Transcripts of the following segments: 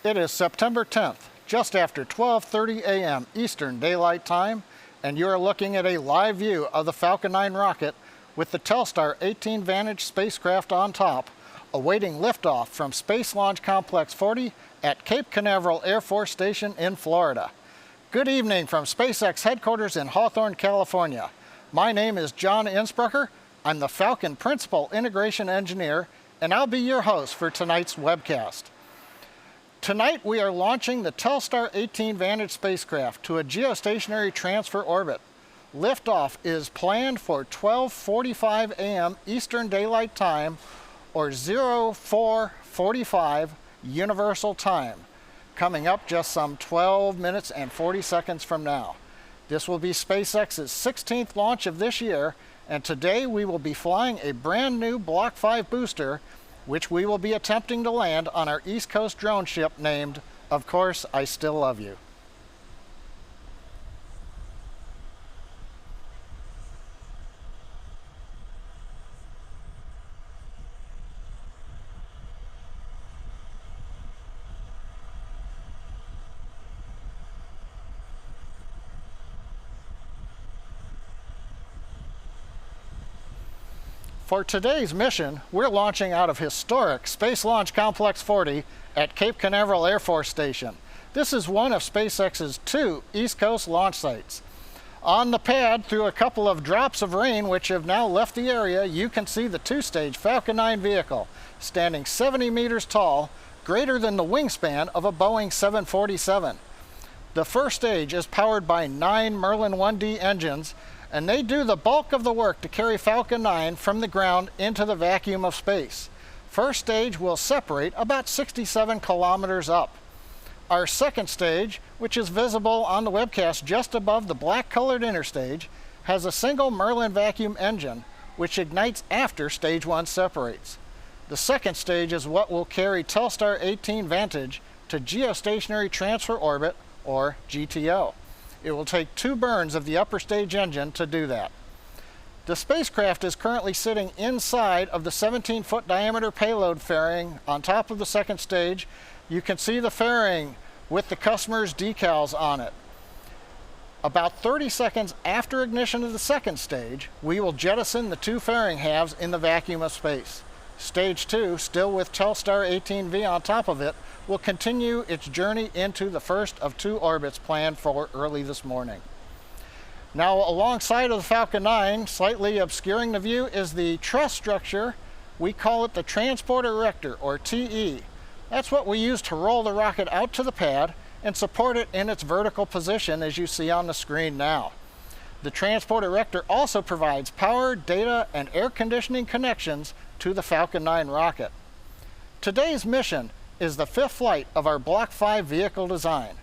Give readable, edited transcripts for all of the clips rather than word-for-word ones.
It is September 10th, just after 12:30 a.m. Eastern Daylight Time, and you are looking at a live view of the Falcon 9 rocket with the Telstar 18 VANTAGE spacecraft on top, awaiting liftoff from Space Launch Complex 40 at Cape Canaveral Air Force Station in Florida. Good evening from SpaceX headquarters in Hawthorne, California. My name is John Innsbrucker. I'm the Falcon Principal Integration Engineer, and I'll be your host for tonight's webcast. Tonight we are launching the Telstar 18 VANTAGE spacecraft to a geostationary transfer orbit. Liftoff is planned for 12:45 a.m. Eastern Daylight Time or 04:45 Universal Time, coming up just some 12 minutes and 40 seconds from now. This will be SpaceX's 16th launch of this year, and today we will be flying a brand new Block 5 booster, which we will be attempting to land on our East Coast drone ship named, of course, I Still Love You. For today's mission, we're launching out of historic Space Launch Complex 40 at Cape Canaveral Air Force Station. This is one of SpaceX's 2 East Coast launch sites. On the pad, through a couple of drops of rain which have now left the area, you can see the 2-stage Falcon 9 vehicle, standing 70 meters tall, greater than the wingspan of a Boeing 747. The first stage is powered by 9 Merlin 1D engines, and they do the bulk of the work to carry Falcon 9 from the ground into the vacuum of space. First stage will separate about 67 kilometers up. Our second stage, which is visible on the webcast just above the black-colored interstage, has a single Merlin vacuum engine, which ignites after stage 1 separates. The second stage is what will carry Telstar 18 VANTAGE to Geostationary Transfer Orbit, or GTO. It will take 2 burns of the upper stage engine to do that. The spacecraft is currently sitting inside of the 17-foot diameter payload fairing on top of the second stage. You can see the fairing with the customer's decals on it. About 30 seconds after ignition of the second stage, we will jettison the 2 fairing halves in the vacuum of space. Stage 2, still with Telstar 18V on top of it, will continue its journey into the first of 2 orbits planned for early this morning. Now, alongside of the Falcon 9, slightly obscuring the view, is the truss structure. We call it the transport erector, or TE. That's what we use to roll the rocket out to the pad and support it in its vertical position, as you see on the screen now. The transport erector also provides power, data, and air conditioning connections to the Falcon 9 rocket. Today's mission is the 5th flight of our Block 5 vehicle design.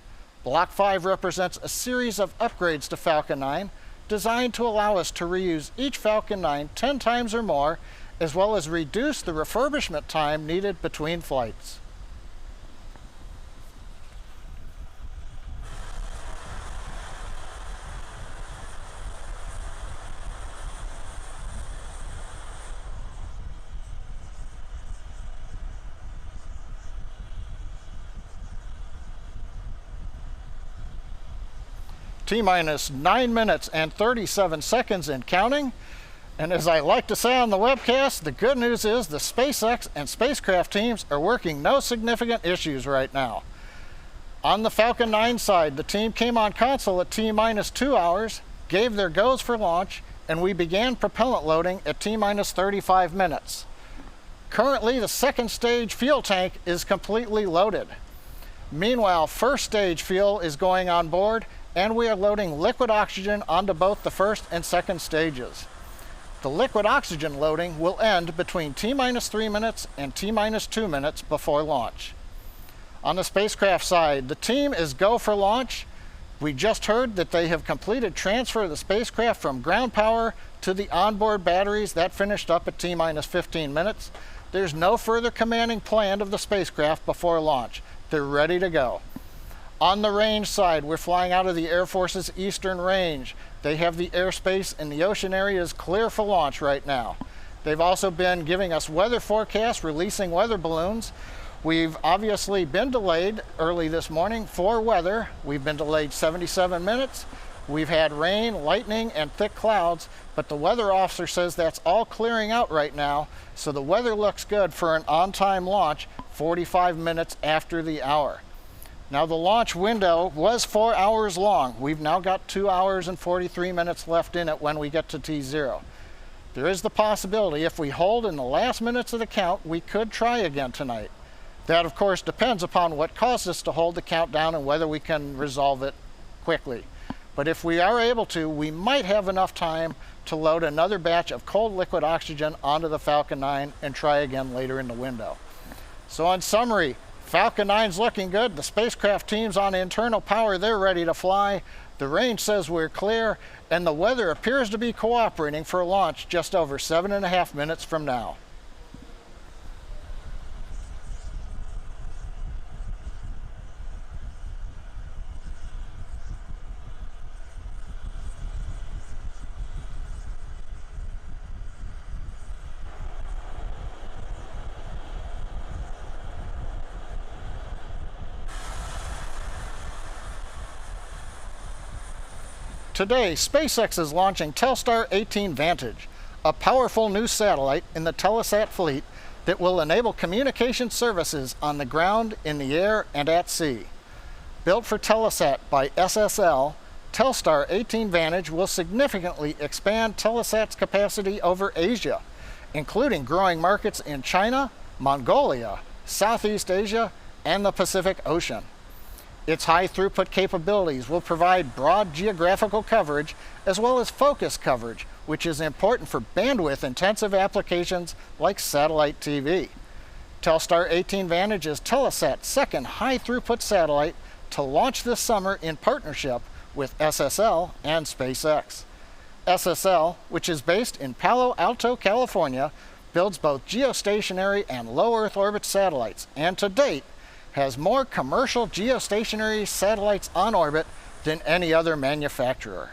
Block 5 represents a series of upgrades to Falcon 9 designed to allow us to reuse each Falcon 9 10 times or more, as well as reduce the refurbishment time needed between flights. T-minus 9 minutes and 37 seconds and counting. And as I like to say on the webcast, the good news is the SpaceX and spacecraft teams are working no significant issues right now. On the Falcon 9 side, the team came on console at T-minus 2 hours, gave their goes for launch, and we began propellant loading at T-minus 35 minutes. Currently, the second stage fuel tank is completely loaded. Meanwhile, first stage fuel is going on board, and we are loading liquid oxygen onto both the first and second stages. The liquid oxygen loading will end between T-minus 3 minutes and T-minus 2 minutes before launch. On the spacecraft side, the team is go for launch. We just heard that they have completed transfer of the spacecraft from ground power to the onboard batteries. That finished up at T-minus 15 minutes. There's no further commanding planned of the spacecraft before launch. They're ready to go. On the range side, we're flying out of the Air Force's Eastern Range. They have the airspace and the ocean areas clear for launch right now. They've also been giving us weather forecasts, releasing weather balloons. We've obviously been delayed early this morning for weather. We've been delayed 77 minutes. We've had rain, lightning, and thick clouds, but the weather officer says that's all clearing out right now, so the weather looks good for an on-time launch 45 minutes after the hour. Now, the launch window was 4 hours long. We've now got 2 hours and 43 minutes left in it when we get to T0. There is the possibility if we hold in the last minutes of the count, we could try again tonight. That, of course, depends upon what caused us to hold the countdown and whether we can resolve it quickly. But if we are able to, we might have enough time to load another batch of cold liquid oxygen onto the Falcon 9 and try again later in the window. So in summary, Falcon 9's looking good. The spacecraft team's on internal power. They're ready to fly. The range says we're clear, and the weather appears to be cooperating for a launch just over 7.5 minutes from now. Today, SpaceX is launching Telstar 18 VANTAGE, a powerful new satellite in the telesat fleet that will enable communication services on the ground, in the air, and at sea. Built for telesat by SSL, Telstar 18 VANTAGE will significantly expand telesat's capacity over Asia, including growing markets in China, Mongolia, Southeast Asia, and the Pacific Ocean. Its high-throughput capabilities will provide broad geographical coverage as well as focus coverage, which is important for bandwidth-intensive applications like satellite TV. Telstar 18 VANTAGE is Telesat's second high-throughput satellite to launch this summer in partnership with SSL and SpaceX. SSL, which is based in Palo Alto, California, builds both geostationary and low Earth orbit satellites, and to date, has more commercial geostationary satellites on orbit than any other manufacturer.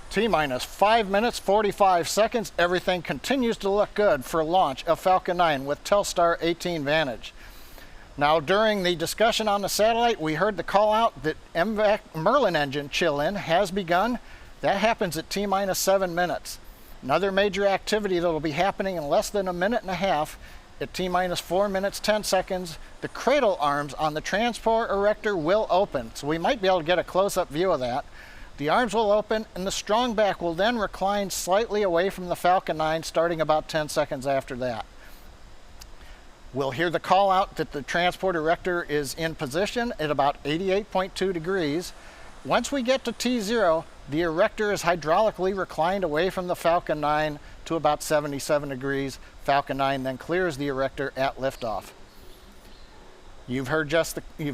T-minus 5 minutes, 45 seconds. Everything continues to look good for launch of Falcon 9 with Telstar 18 VANTAGE. Now, during the discussion on the satellite, we heard the call out that MVAC Merlin engine chill-in has begun. That happens at T-minus 7 minutes. Another major activity that will be happening in less than a minute and a half at T-minus 4 minutes, 10 seconds. The cradle arms on the transport erector will open, so we might be able to get a close-up view of that. The arms will open, and the strong back will then recline slightly away from the Falcon 9, starting about 10 seconds after that. We'll hear the call out that the transport erector is in position at about 88.2 degrees. Once we get to T0, the erector is hydraulically reclined away from the Falcon 9 to about 77 degrees. Falcon 9 then clears the erector at liftoff. You've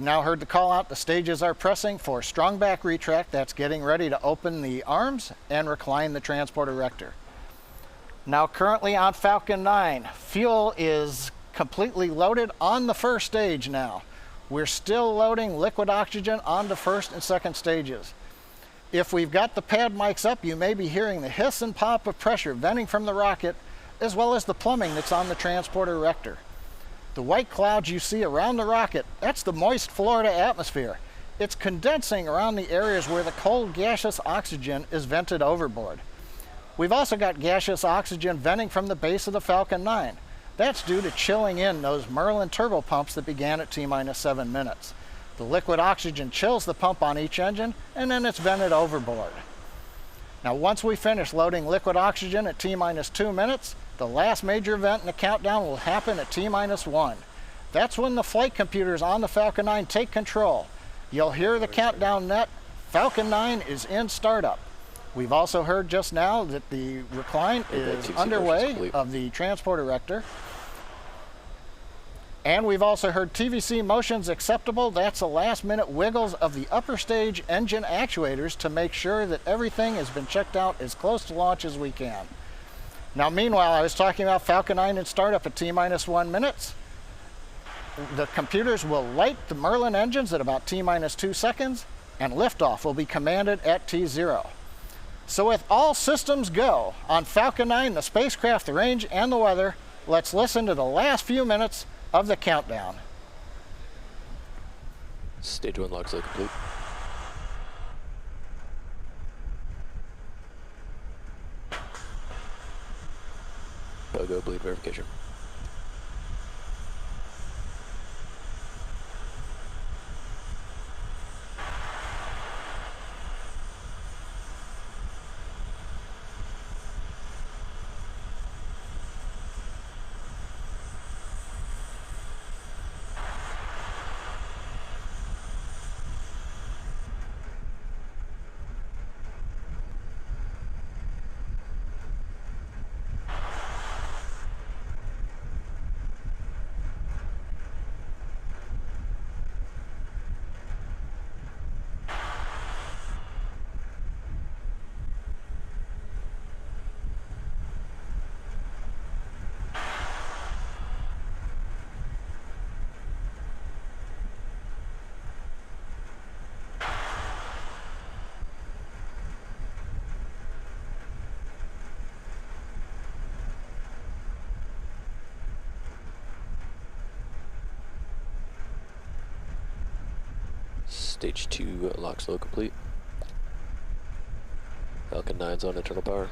now heard the call out. The stages are pressing for strong back retract. That's getting ready to open the arms and recline the transport erector. Now, currently on Falcon 9, fuel is completely loaded on the first stage now. We're still loading liquid oxygen on the first and second stages. If we've got the pad mics up, you may be hearing the hiss and pop of pressure venting from the rocket, as well as the plumbing that's on the transport erector. The white clouds you see around the rocket, that's the moist Florida atmosphere. It's condensing around the areas where the cold gaseous oxygen is vented overboard. We've also got gaseous oxygen venting from the base of the Falcon 9. That's due to chilling in those Merlin turbopumps that began at T-minus 7 minutes. The liquid oxygen chills the pump on each engine, and then it's vented overboard. Now, once we finish loading liquid oxygen at T-minus 2 minutes, the last major event in the countdown will happen at T-minus 1. That's when the flight computers on the Falcon 9 take control. You'll hear the countdown net. Falcon 9 is in startup. We've also heard just now that the recline is underway of the transport erector. And we've also heard TVC motions acceptable. That's the last minute wiggles of the upper stage engine actuators to make sure that everything has been checked out as close to launch as we can. Now, meanwhile, I was talking about Falcon 9 in startup at T-1 minutes. The computers will light the Merlin engines at about T-2 seconds, and liftoff will be commanded at T0. So with all systems go on Falcon 9, the spacecraft, the range, and the weather, let's listen to the last few minutes of the countdown. Stage 1 logs are complete. Go bleed verification. Stage 2 lock slow complete. Falcon 9's on internal power.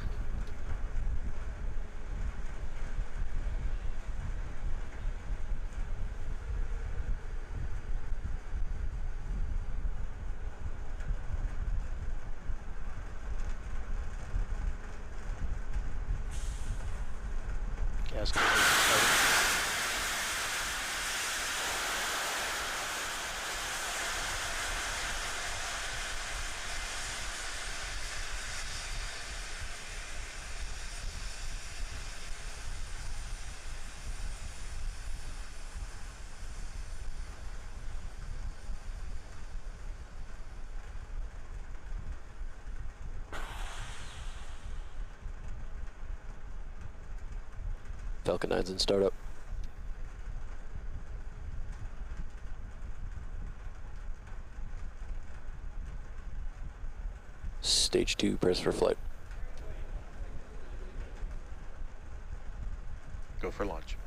Gas complete. Falcon 9's in startup. Stage 2, press for flight. Go for launch.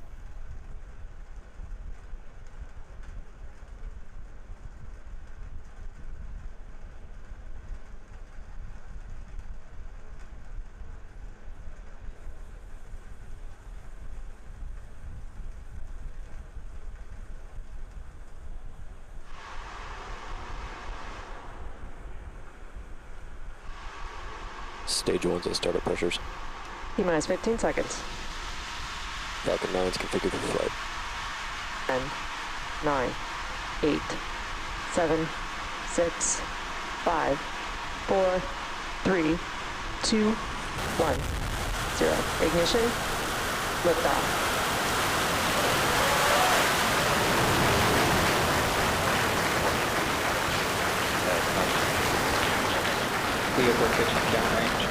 Stage 1's at startup pressures. T-minus 15 seconds. Falcon 9's configured for flight. 10, 9, 8, 7, 6, 5, 4, 3, 2, 1, 0. Ignition. Liftoff. Clear for pitching downrange.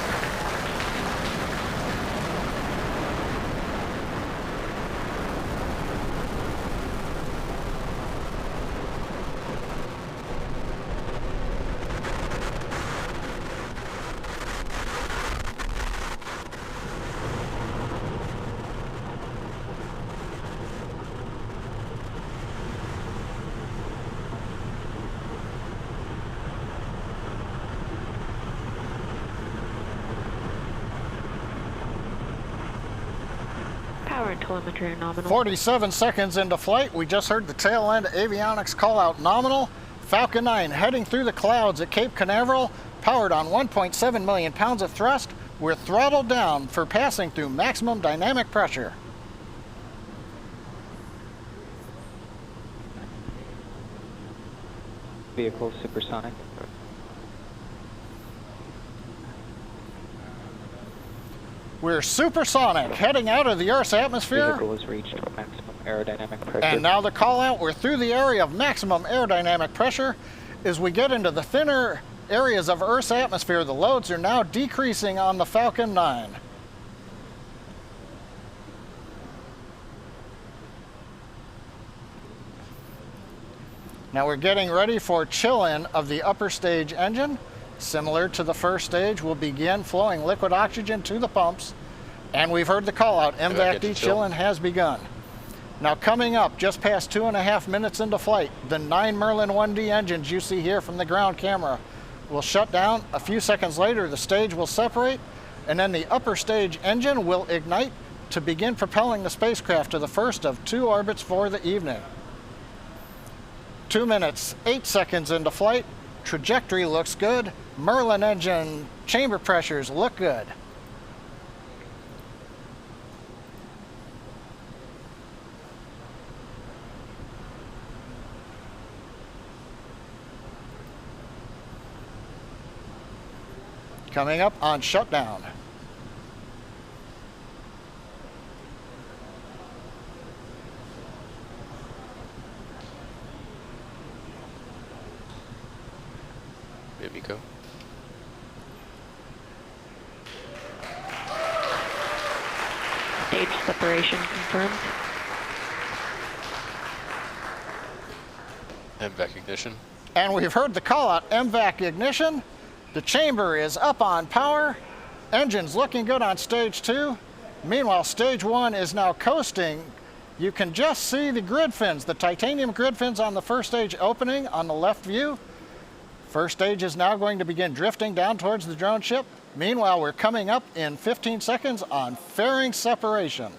Power and telemetry are nominal. 47 seconds into flight, we just heard the tail end avionics call out nominal. Falcon 9 heading through the clouds at Cape Canaveral, powered on 1.7 million pounds of thrust. We're throttled down for passing through maximum dynamic pressure. Vehicle supersonic. We're supersonic, heading out of the Earth's atmosphere. Vehicle has reached maximum aerodynamic pressure. And now the call out, we're through the area of maximum aerodynamic pressure. As we get into the thinner areas of Earth's atmosphere, the loads are now decreasing on the Falcon 9. Now we're getting ready for chill-in of the upper stage engine. Similar to the first stage, we'll begin flowing liquid oxygen to the pumps. And we've heard the call out, MVAC-D chill-in has begun. Now coming up, just past 2.5 minutes into flight, the 9 Merlin 1D engines you see here from the ground camera will shut down. A few seconds later, the stage will separate, and then the upper stage engine will ignite to begin propelling the spacecraft to the first of 2 orbits for the evening. 2 minutes, 8 seconds into flight. Trajectory looks good. Merlin engine chamber pressures look good. Coming up on shutdown. Miko. Stage separation confirmed. MVAC ignition. And we've heard the call out, MVAC ignition. The chamber is up on power. Engine's looking good on stage 2. Meanwhile, stage 1 is now coasting. You can just see the grid fins, the titanium grid fins on the first stage opening on the left view. First stage is now going to begin drifting down towards the drone ship. Meanwhile, we're coming up in 15 seconds on fairing separation.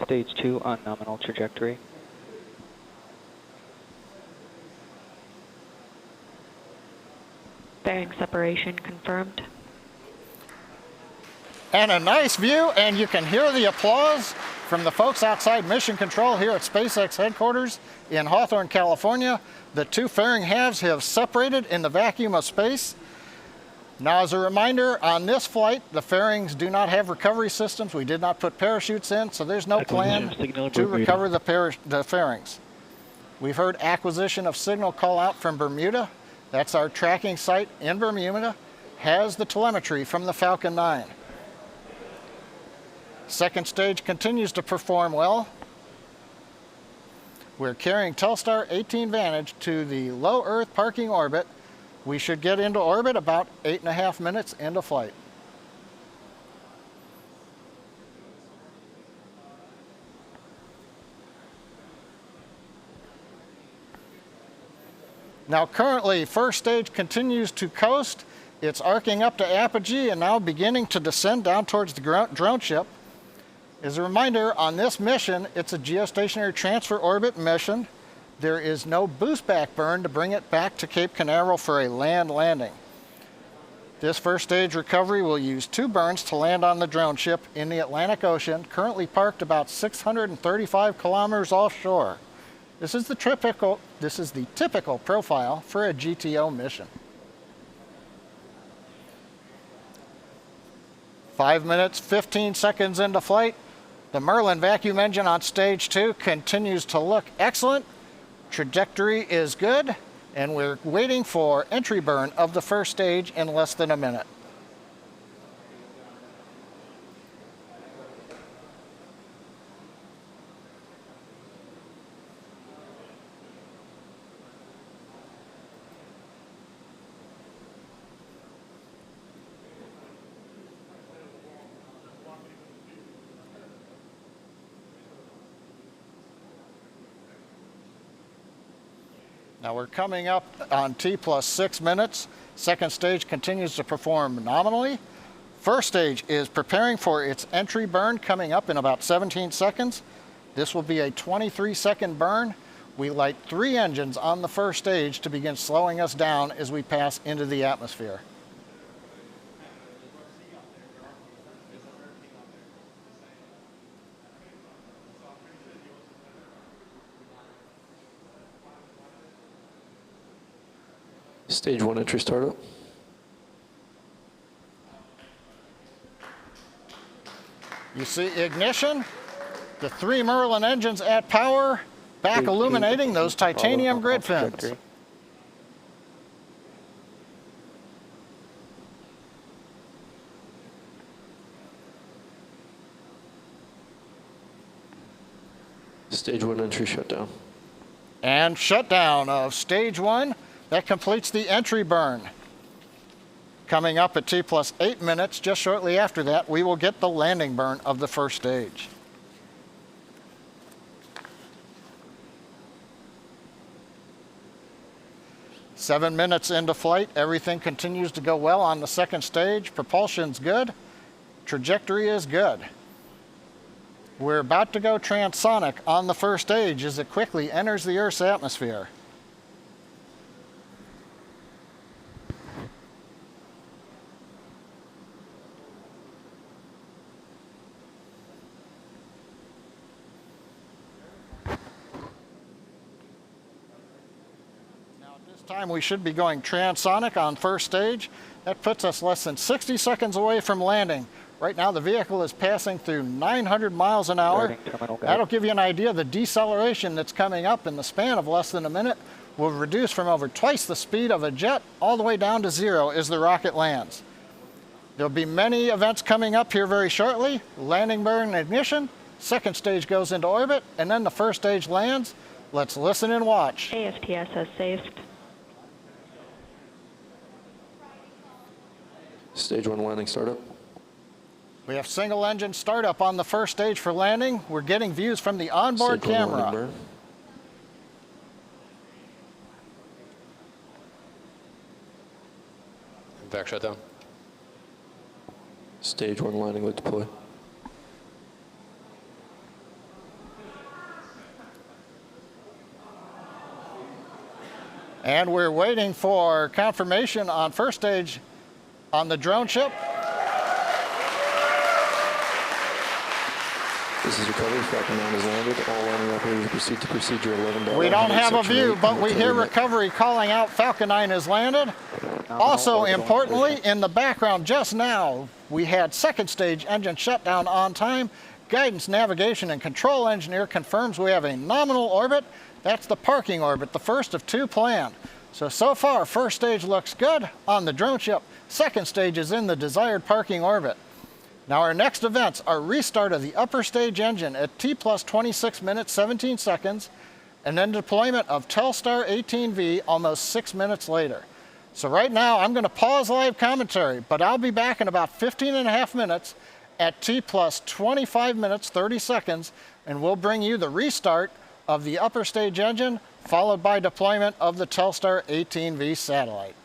Stage 2 on nominal trajectory. Bearing separation confirmed. And a nice view, and you can hear the applause from the folks outside Mission Control here at SpaceX headquarters in Hawthorne, California. The 2 fairing halves have separated in the vacuum of space. Now, as a reminder, on this flight, the fairings do not have recovery systems. We did not put parachutes in, so there's no plan to recover the fairings. We've heard acquisition of signal call out from Bermuda. That's our tracking site in Bermuda, has the telemetry from the Falcon 9. Second stage continues to perform well. We're carrying Telstar 18 Vantage to the low Earth parking orbit. We should get into orbit about 8.5 minutes into flight. Now currently, first stage continues to coast. It's arcing up to apogee and now beginning to descend down towards the drone ship. As a reminder, on this mission, it's a geostationary transfer orbit mission. There is no boost back burn to bring it back to Cape Canaveral for a land landing. This first stage recovery will use 2 burns to land on the drone ship in the Atlantic Ocean, currently parked about 635 kilometers offshore. This is the typical profile for a GTO mission. 5 minutes, 15 seconds into flight. The Merlin vacuum engine on stage 2 continues to look excellent. Trajectory is good, and we're waiting for entry burn of the first stage in less than a minute. Now we're coming up on T plus 6 minutes. Second stage continues to perform nominally. First stage is preparing for its entry burn coming up in about 17 seconds. This will be a 23-second burn. We light 3 engines on the first stage to begin slowing us down as we pass into the atmosphere. Stage 1 entry startup. You see ignition, the 3 Merlin engines at power, back illuminating those titanium grid fins. Stage 1 entry shutdown. And shutdown of stage 1. That completes the entry burn. Coming up at T+8 minutes, just shortly after that, we will get the landing burn of the first stage. Seven minutes into flight, everything continues to go well on the second stage. Propulsion's good, trajectory is good. We're about to go transonic on the first stage as it quickly enters the Earth's atmosphere. Time we should be going transonic on first stage. That puts us less than 60 seconds away from landing. Right now the vehicle is passing through 900 miles an hour. That'll give you an idea of the deceleration that's coming up in the span of less than a minute. Will reduce from over twice the speed of a jet all the way down to 0 as the rocket lands. There'll be many events coming up here very shortly. Landing burn and ignition, second stage goes into orbit, and then the first stage lands. Let's listen and watch. AFTS has saved. Stage 1 landing startup. We have single engine startup on the first stage for landing. We're getting views from the onboard Stage 1 landing camera. burn. Back shutdown. Stage 1 landing light deploy. And we're waiting for confirmation on first stage on the drone ship. This is recovery. Falcon 9 has landed. All landing operators proceed to procedure 11. We don't have a view, but we hear recovery calling out Falcon 9 has landed. Also, importantly, in the background just now, we had second stage engine shutdown on time. Guidance, navigation, and control engineer confirms we have a nominal orbit. That's the parking orbit, the first of 2 planned. So far, first stage looks good on the drone ship. Second stage is in the desired parking orbit. Now our next events are restart of the upper stage engine at T+26 minutes, 17 seconds, and then deployment of Telstar 18V almost 6 minutes later. So right now, I'm gonna pause live commentary, but I'll be back in about 15.5 minutes at T+25 minutes, 30 seconds, and we'll bring you the restart of the upper stage engine, followed by deployment of the Telstar 18V satellite.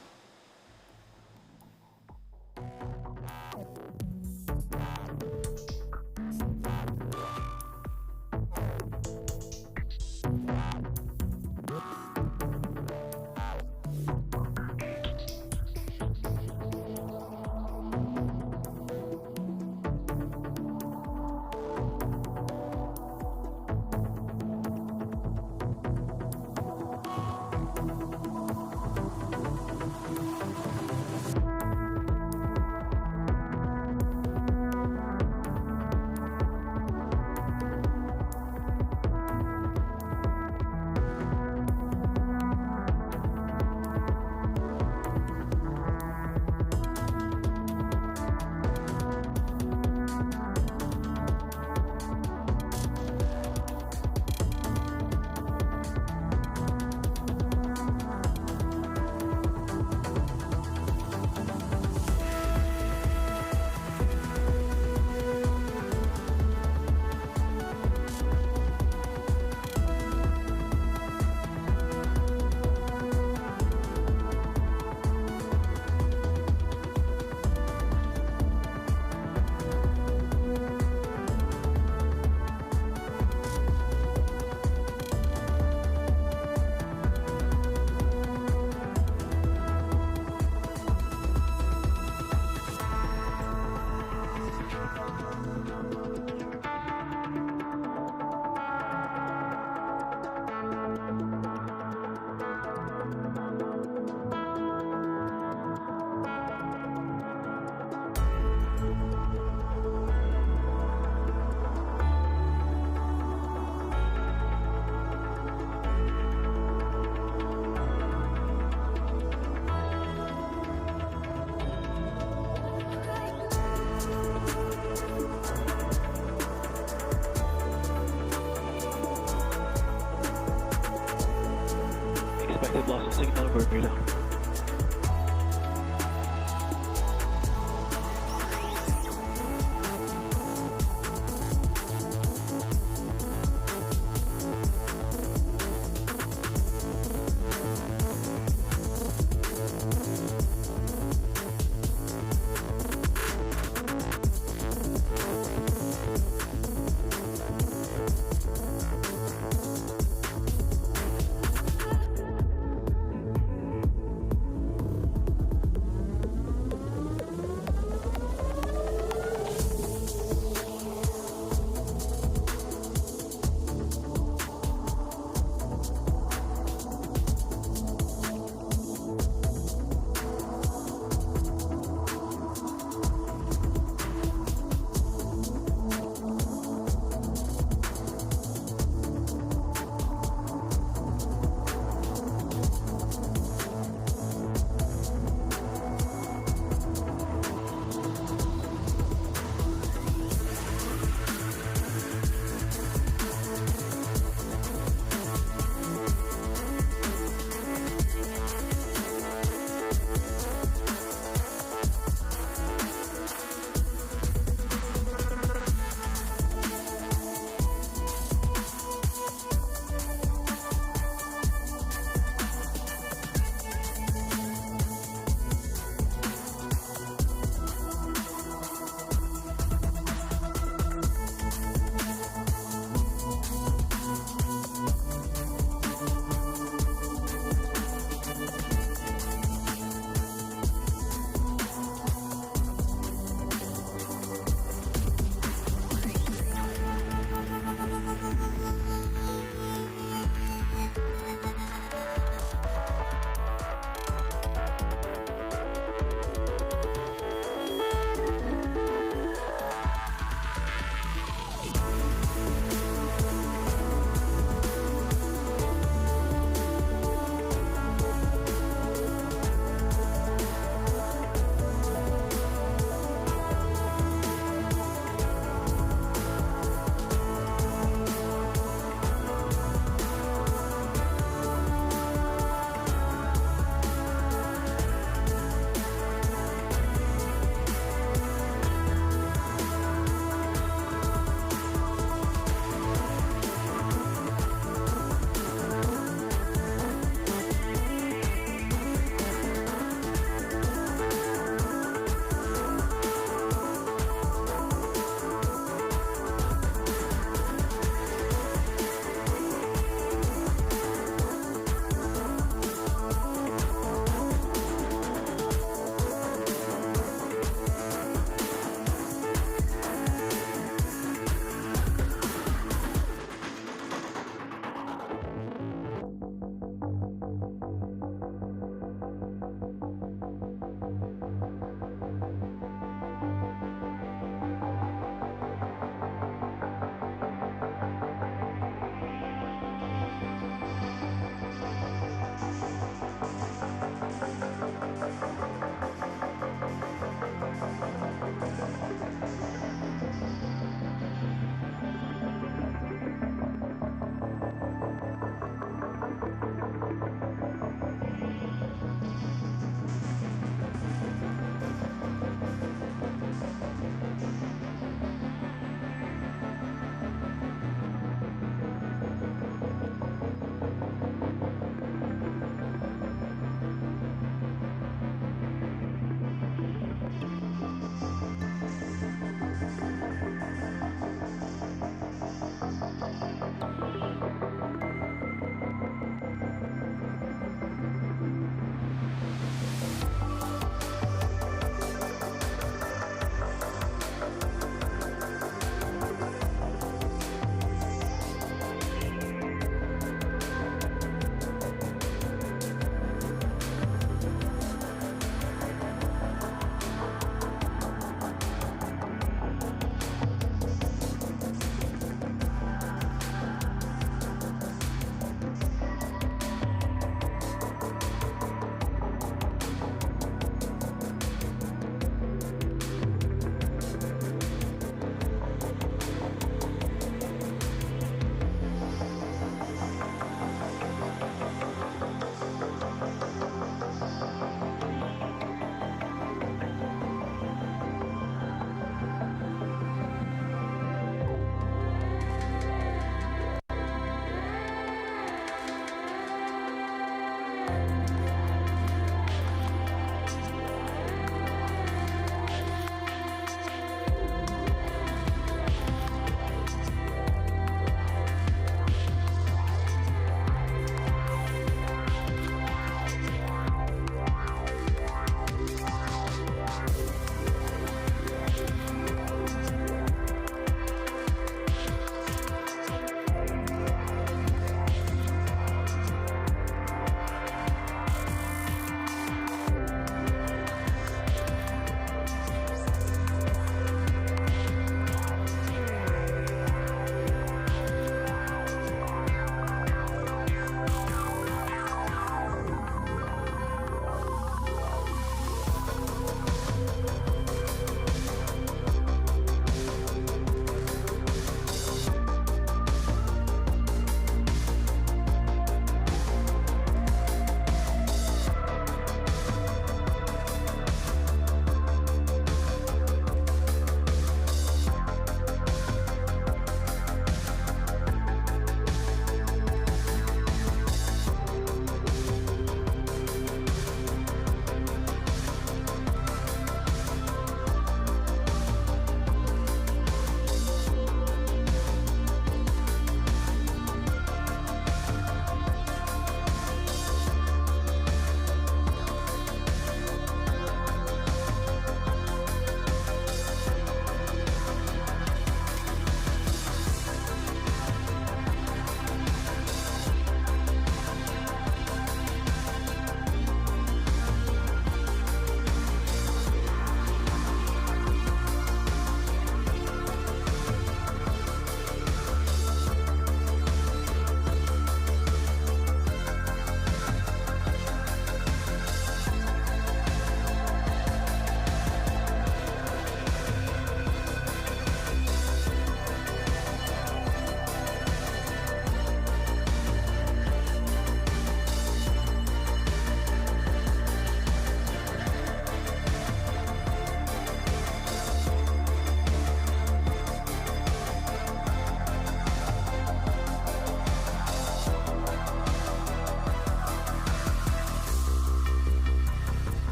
signal Bermuda.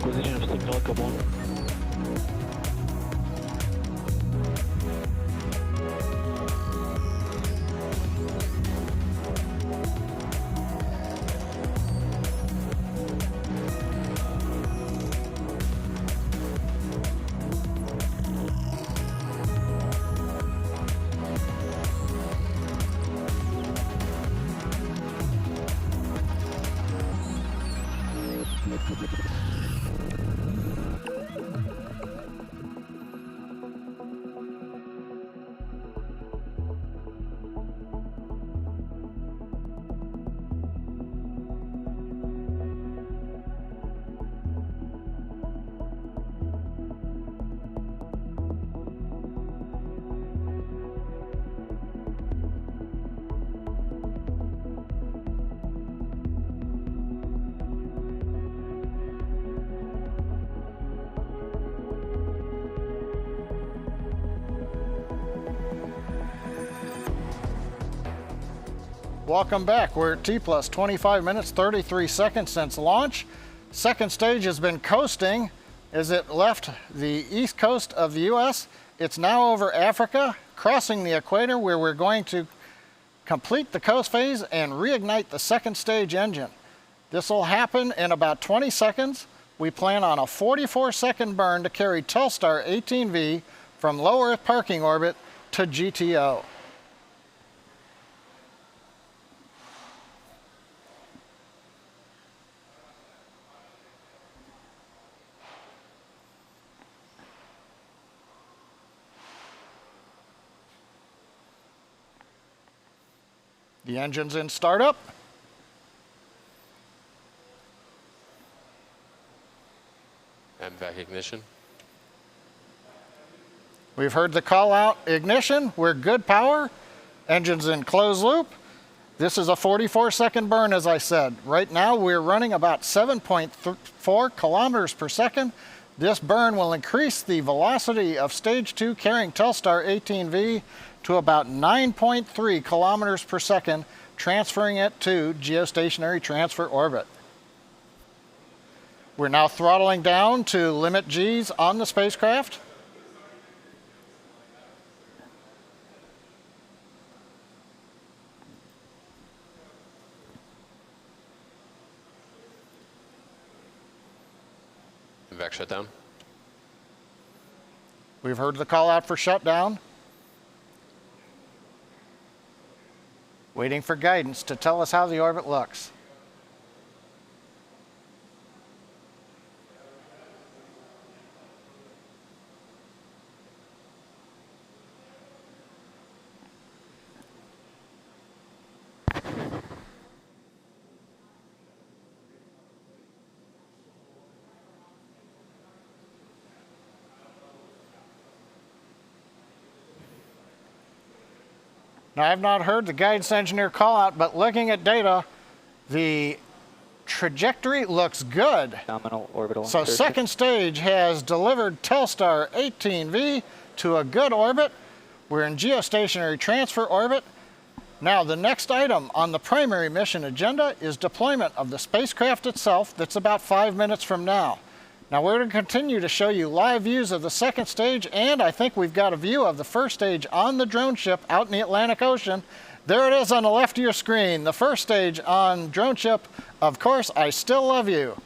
Acquisition of signal, go on. Welcome back. We're at T plus 25 minutes, 33 seconds since launch. Second stage has been coasting as it left the east coast of the US. It's now over Africa, crossing the equator, where we're going to complete the coast phase and reignite the second stage engine. This will happen in about 20 seconds. We plan on a 44-second burn to carry Telstar 18V from low Earth parking orbit to GTO. The engine's in startup. And back ignition. We've heard the call out ignition. We're good power. Engine's in closed loop. This is a 44-second burn, as I said. Right now, we're running about 7.4 kilometers per second. This burn will increase the velocity of stage 2 carrying Telstar 18V to about 9.3 kilometers per second, transferring it to Geostationary Transfer Orbit. We're now throttling down to limit Gs on the spacecraft. Vac shutdown. We've heard the call out for shutdown. Waiting for guidance to tell us how the orbit looks. Now, I've not heard the guidance engineer call out, but looking at data, the trajectory looks good. Nominal orbital So insertion. second stage has delivered Telstar 18V to a good orbit. We're in geostationary transfer orbit. Now, the next item on the primary mission agenda is deployment of the spacecraft itself. That's about 5 minutes from now. Now, we're going to continue to show you live views of the second stage, and I think we've got a view of the first stage on the drone ship out in the Atlantic Ocean. There it is on the left of your screen, the first stage on drone ship. Of course, I still love you.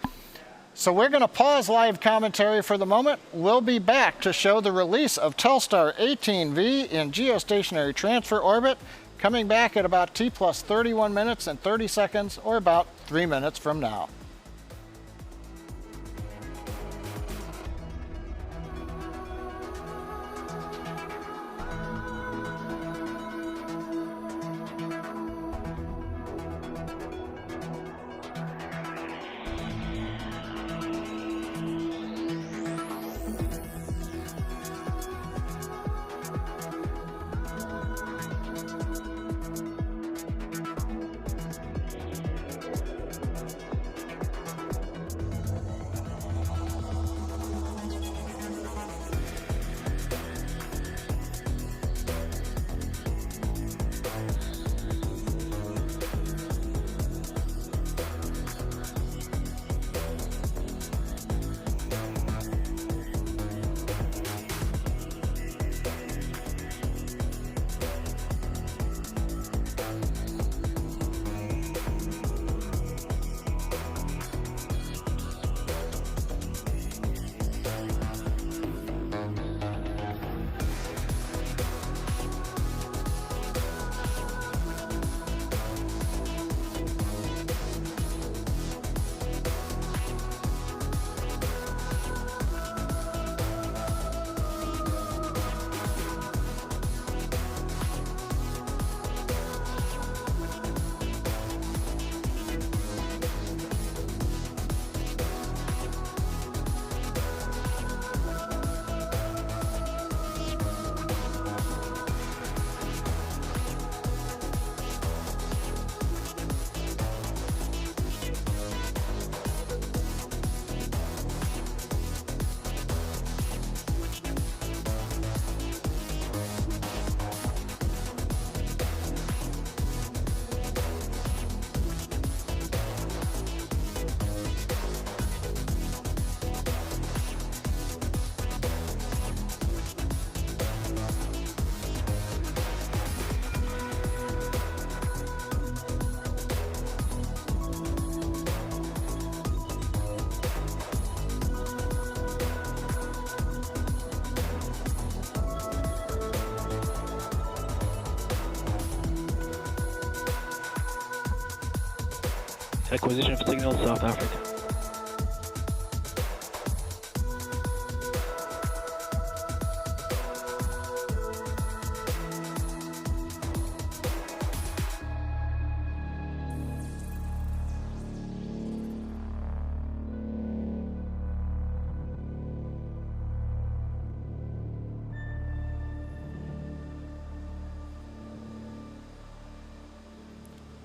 So we're going to pause live commentary for the moment. We'll be back to show the release of Telstar 18V in geostationary transfer orbit, coming back at about T plus 31 minutes and 30 seconds, or about 3 minutes from now. Acquisition of signal, South Africa.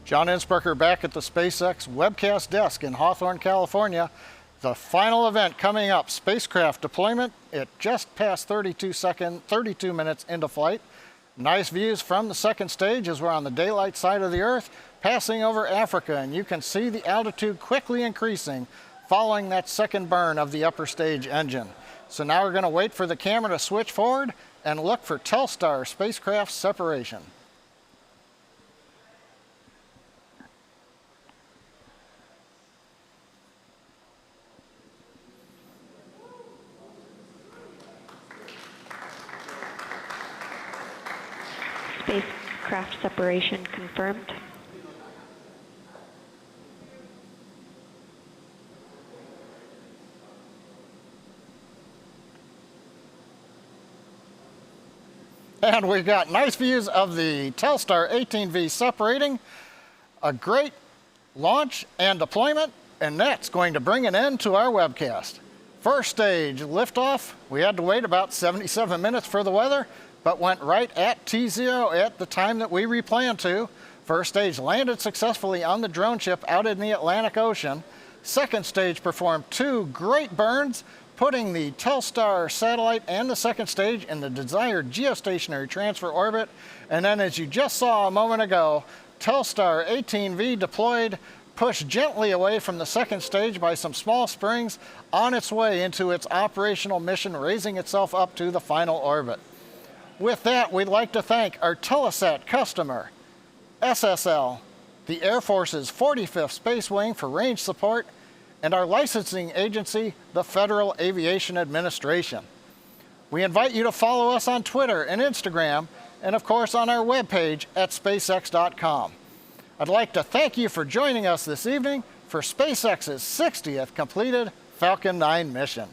John Innsbrucker back at the SpaceX webcast desk in Hawthorne, California. The final event coming up, spacecraft deployment. It just passed 32 minutes into flight. Nice views from the second stage as we're on the daylight side of the Earth, passing over Africa, and you can see the altitude quickly increasing following that second burn of the upper stage engine. So now we're going to wait for the camera to switch forward and look for Telstar spacecraft separation. Spacecraft separation confirmed. And we've got nice views of the Telstar 18V separating. A great launch and deployment, and that's going to bring an end to our webcast. First stage liftoff. We had to wait about 77 minutes for the weather, but went right at T0 at the time that we replanned to. First stage landed successfully on the drone ship out in the Atlantic Ocean. Second stage performed 2 great burns, putting the Telstar satellite and the second stage in the desired geostationary transfer orbit. And then, as you just saw a moment ago, Telstar 18V deployed, pushed gently away from the second stage by some small springs on its way into its operational mission, raising itself up to the final orbit. With that, we'd like to thank our telesat customer, SSL, the Air Force's 45th Space Wing for range support, and our licensing agency, the Federal Aviation Administration. We invite you to follow us on Twitter and Instagram, and of course on our webpage at spacex.com. I'd like to thank you for joining us this evening for SpaceX's 60th completed Falcon 9 mission.